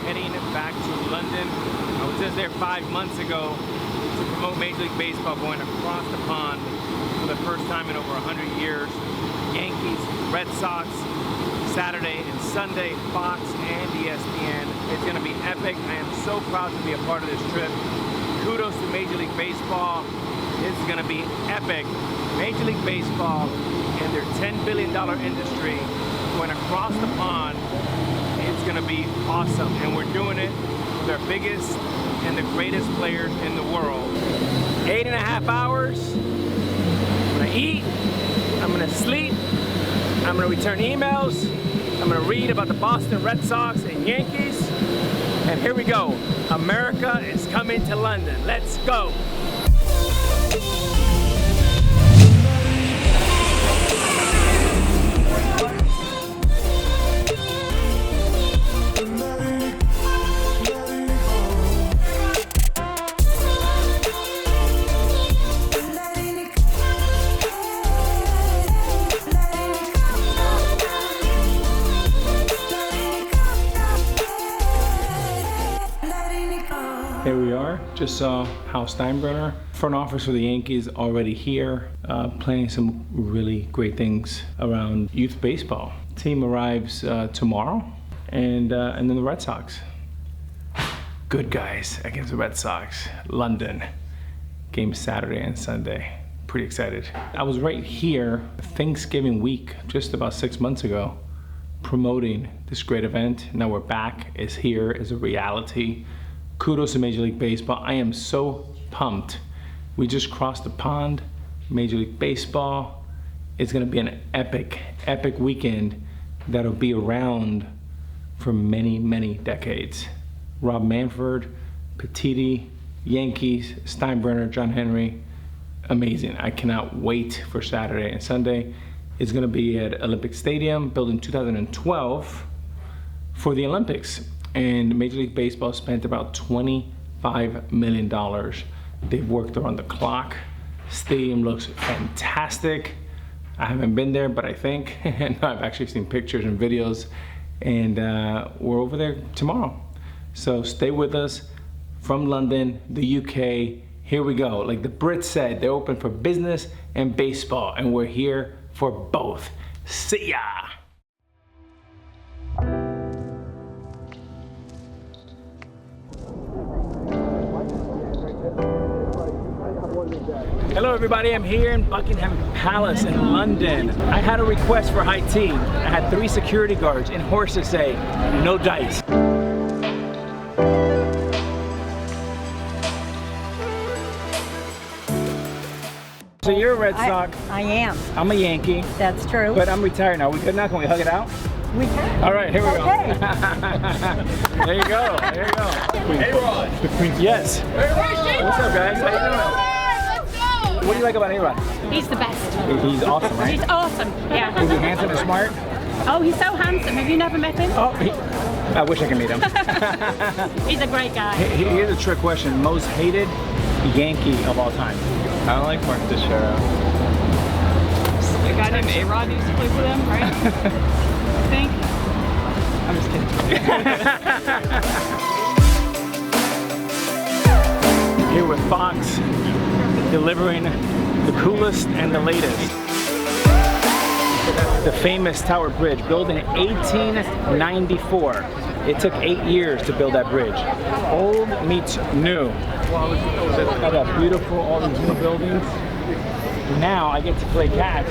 heading back to London. I was just there 5 months ago to promote Major League Baseball, going across the pond for the first time in over 100 years. Yankees, Red Sox, Saturday and Sunday, Fox and ESPN. It's going to be epic. I am so proud to be a part of this trip. Kudos to Major League Baseball. It's going to be epic. Major League Baseball and their $10 billion industry going across the pond. It's going to be awesome. And we're doing it with our biggest and the greatest players in the world. 8.5 hours. I'm going to eat. I'm going to sleep. I'm going to return emails. I'm going to read about the Boston Red Sox and Yankees. And here we go. America is coming to London. Let's go. Here we are, just saw Hal Steinbrenner, front office for the Yankees, already here, planning some really great things around youth baseball. Team arrives tomorrow, and then the Red Sox. Good guys against the Red Sox. London, game Saturday and Sunday. Pretty excited. I was right here Thanksgiving week, just about 6 months ago, promoting this great event. Now we're back, it's here, it's a reality. Kudos to Major League Baseball. I am so pumped. We just crossed the pond. Major League Baseball. It's gonna be an epic, epic weekend that'll be around for many, many decades. Rob Manfred, Petiti, Yankees, Steinbrenner, John Henry. Amazing. I cannot wait for Saturday and Sunday. It's gonna be at Olympic Stadium, built in 2012 for the Olympics. And Major League Baseball spent about $25 million. They've worked around the clock. Stadium looks fantastic. I haven't been there, but I think, and I've actually seen pictures and videos, and we're over there tomorrow. So stay with us from London, the UK. Here we go. Like the Brits said, they're open for business and baseball, and we're here for both. See ya! Hello everybody, I'm here in Buckingham Palace in London. I had a request for high tea. I had 3 security guards and horses say, no dice. So you're a Red Sox. I am. I'm a Yankee. That's true. But I'm retired now. We good now? Can we hug it out? We can. All right, here we Okay. go. There you go, there you go. AROD. Yes. What's up guys, how you doing? What do you like about AROD? He's the best. He's awesome, right? He's awesome, yeah. Is he handsome and smart? Oh, he's so handsome. Have you never met him? Oh, I wish I could meet him. He's a great guy. Here's a trick question. Most hated Yankee of all time? I don't like Mark Teixeira. A guy named AROD used to play for them, right? I think. I'm just kidding. Here with Fox, delivering the coolest and the latest. The famous Tower Bridge, built in 1894. It took 8 years to build that bridge. Old meets new. Look at beautiful, all these new buildings. Now I get to play catch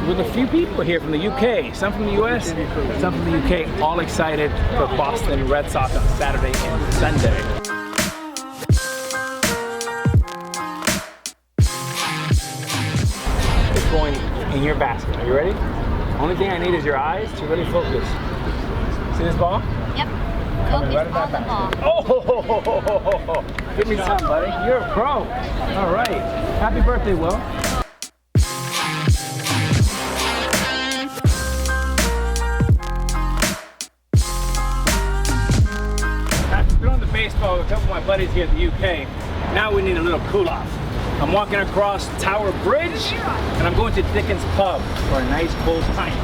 with a few people here from the UK. Some from the US, some from the UK, all excited for Boston Red Sox on Saturday and Sunday. It's going in your basket. Are you ready? Only thing I need is your eyes to really focus. See this ball? Yep. Coming right in that basket. Oh! Give me some, buddy. You're a pro. All right. Happy birthday, Will. After throwing the baseball with a couple of my buddies here at the UK, now we need a little cool-off. I'm walking across Tower Bridge, and I'm going to Dickens Pub for a nice cold pint.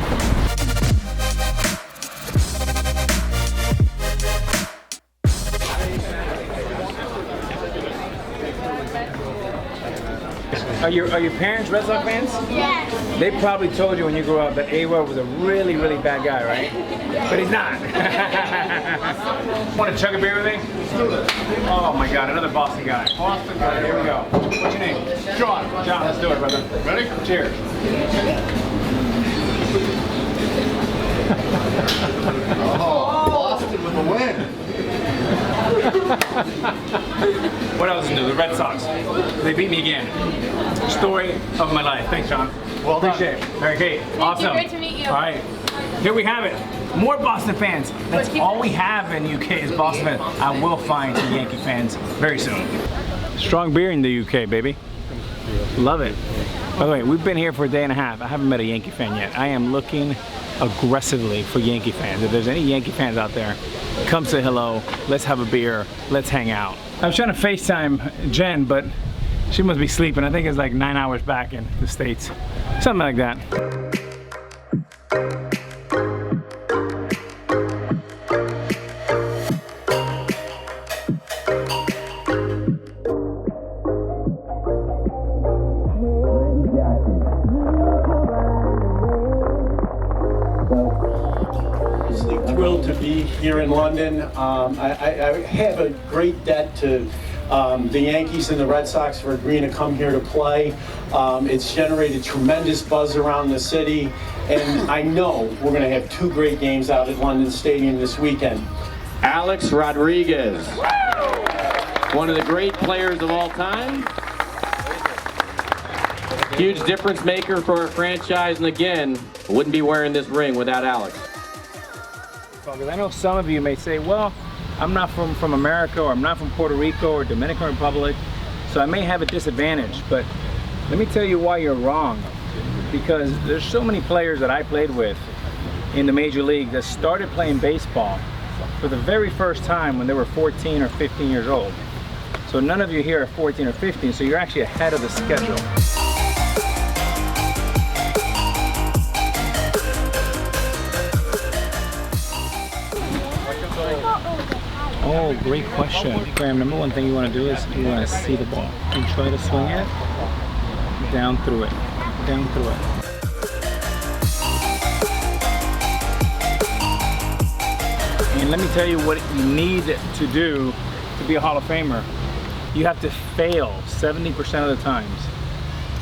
Are your parents Red Sox fans? Yes. They probably told you when you grew up that AROD was a really, really bad guy, right? But he's not. Want to chug a beer with me? Oh my God, another Boston guy. Boston guy, here we go. What's your name? John. John, let's do it, brother. Ready? Cheers. Oh, Boston with the win. What else is new? The Red Sox. They beat me again. Story of my life. Thanks, John. Well done. Appreciate it. Very great. Awesome. Great to meet you. All right. Here we have it. More Boston fans. That's all we have in UK is Boston fans. I will find some Yankee fans very soon. Strong beer in the UK, baby. Love it. By the way, we've been here for a day and a half. I haven't met a Yankee fan yet. I am looking aggressively for Yankee fans. If there's any Yankee fans out there, come say hello, let's have a beer, let's hang out. I was trying to FaceTime Jen, but she must be sleeping. I think it's like 9 hours back in the States. Something like that. Thrilled to be here in London. I have a great debt to the Yankees and the Red Sox for agreeing to come here to play. It's generated tremendous buzz around the city, and I know we're going to have two great games out at London Stadium this weekend. Alex Rodriguez, one of the great players of all time. Huge difference maker for our franchise, and again, wouldn't be wearing this ring without Alex. Because I know some of you may say, well, I'm not from America, or I'm not from Puerto Rico or Dominican Republic, so I may have a disadvantage, but let me tell you why you're wrong. Because there's so many players that I played with in the major league that started playing baseball for the very first time when they were 14 or 15 years old. So none of you here are 14 or 15, so you're actually ahead of the schedule. Oh, great question. Graham, number one thing you want to do is you want to see the ball and try to swing it down through it, down through it. And let me tell you what you need to do to be a Hall of Famer. You have to fail 70% of the times.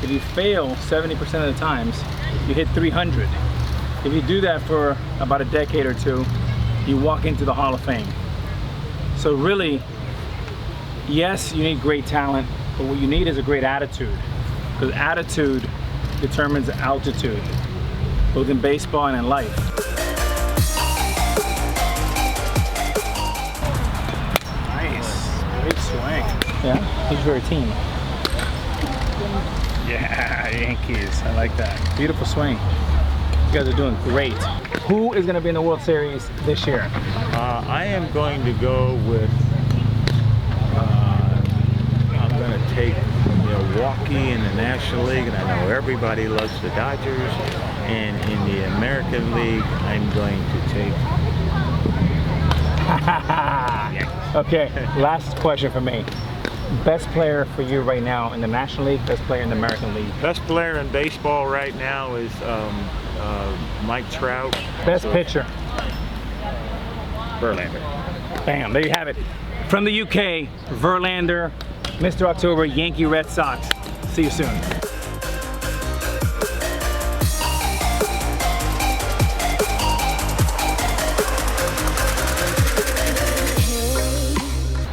If you fail 70% of the times, you hit 300. If you do that for about a decade or two, you walk into the Hall of Fame. So really, yes, you need great talent, but what you need is a great attitude. Because attitude determines altitude, both in baseball and in life. Nice, big swing. Yeah, who's your team? Yeah, Yankees, I like that. Beautiful swing. You guys are doing great. Who is going to be in the World Series this year? I am going to go with, I'm going to take Milwaukee in the National League, and I know everybody loves the Dodgers. And in the American League, I'm going to take... Okay, last question for me. Best player for you right now in the National League, best player in the American League? Best player in baseball right now is Mike Trout. Best pitcher? Verlander. Bam, there you have it. From the UK, Verlander, Mr. October, Yankee Red Sox. See you soon.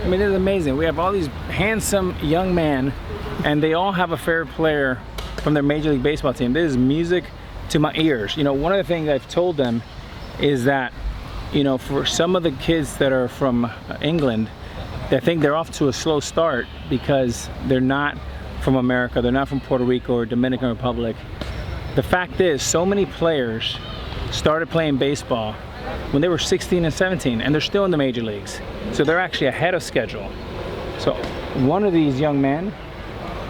I mean, this is amazing. We have all these handsome young men, and they all have a favorite player from their Major League Baseball team. This is music to my ears. You know, one of the things I've told them is that, you know, for some of the kids that are from England, they think they're off to a slow start because they're not from America, they're not from Puerto Rico or Dominican Republic. The fact is, so many players started playing baseball when they were 16 and 17, and they're still in the major leagues. So they're actually ahead of schedule. So one of these young men,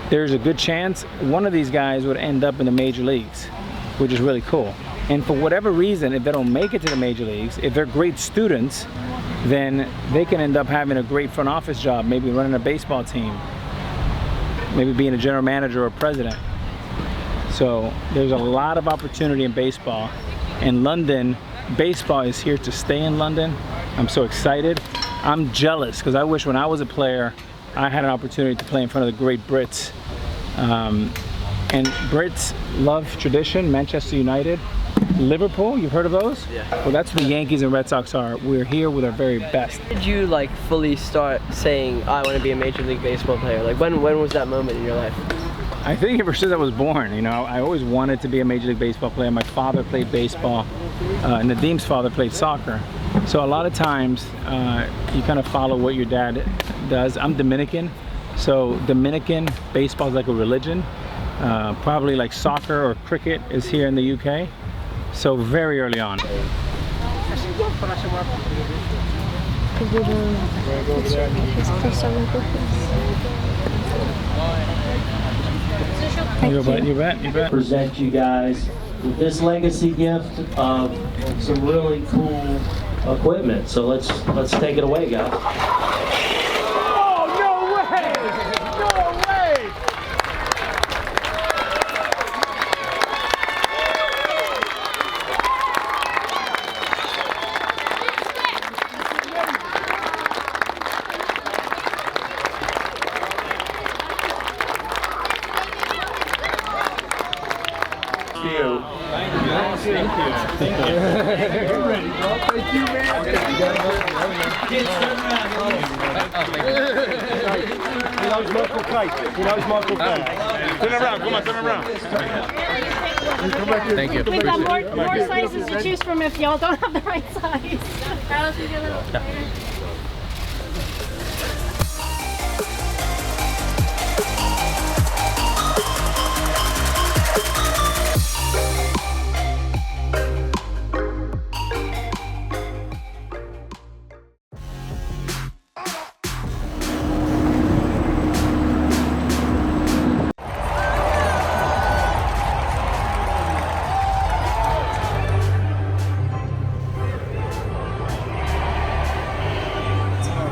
there's a good chance one of these guys would end up in the major leagues, which is really cool. And for whatever reason, if they don't make it to the major leagues, if they're great students, then they can end up having a great front office job, maybe running a baseball team. maybe being a general manager or president. So there's a lot of opportunity in baseball. In London, baseball is here to stay in London. I'm so excited. I'm jealous because I wish when I was a player, I had an opportunity to play in front of the great Brits. And Brits love tradition. Manchester United, Liverpool, you've heard of those? Yeah. Well, that's what the Yankees and Red Sox are. We're here with our very best. Did you like fully start saying, I want to be a Major League Baseball player? Like when was that moment in your life? I think ever since I was born, you know, I always wanted to be a Major League Baseball player. My father played baseball, Nedim's father played soccer. So a lot of times you kind of follow what your dad does. I'm Dominican, so Dominican baseball is like a religion. Probably like soccer or cricket is here in the UK. So very early on. You bet. Present you guys with this legacy gift of some really cool equipment. So let's take it away, guys. Oh, no way! No way! Thank you. We've got more sizes to choose from if y'all don't have the right size. Carlos, we get a little later.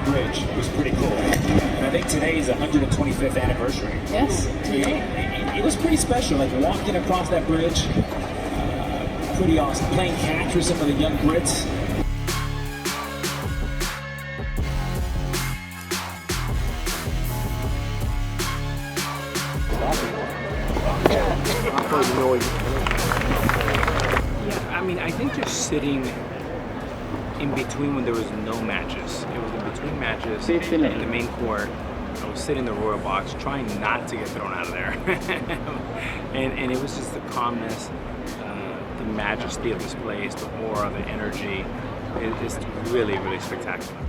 Bridge was pretty cool. And I think today is the 125th anniversary. Yes. It was pretty special, like walking across that bridge. Pretty awesome. Playing catch with some of the young Brits. Yeah, I mean, I think just sitting in between when there was no matches. It was in between matches in the main court. I was sitting in the royal box trying not to get thrown out of there. and it was just the calmness, the majesty of this place, the aura, the energy. It's really, really spectacular.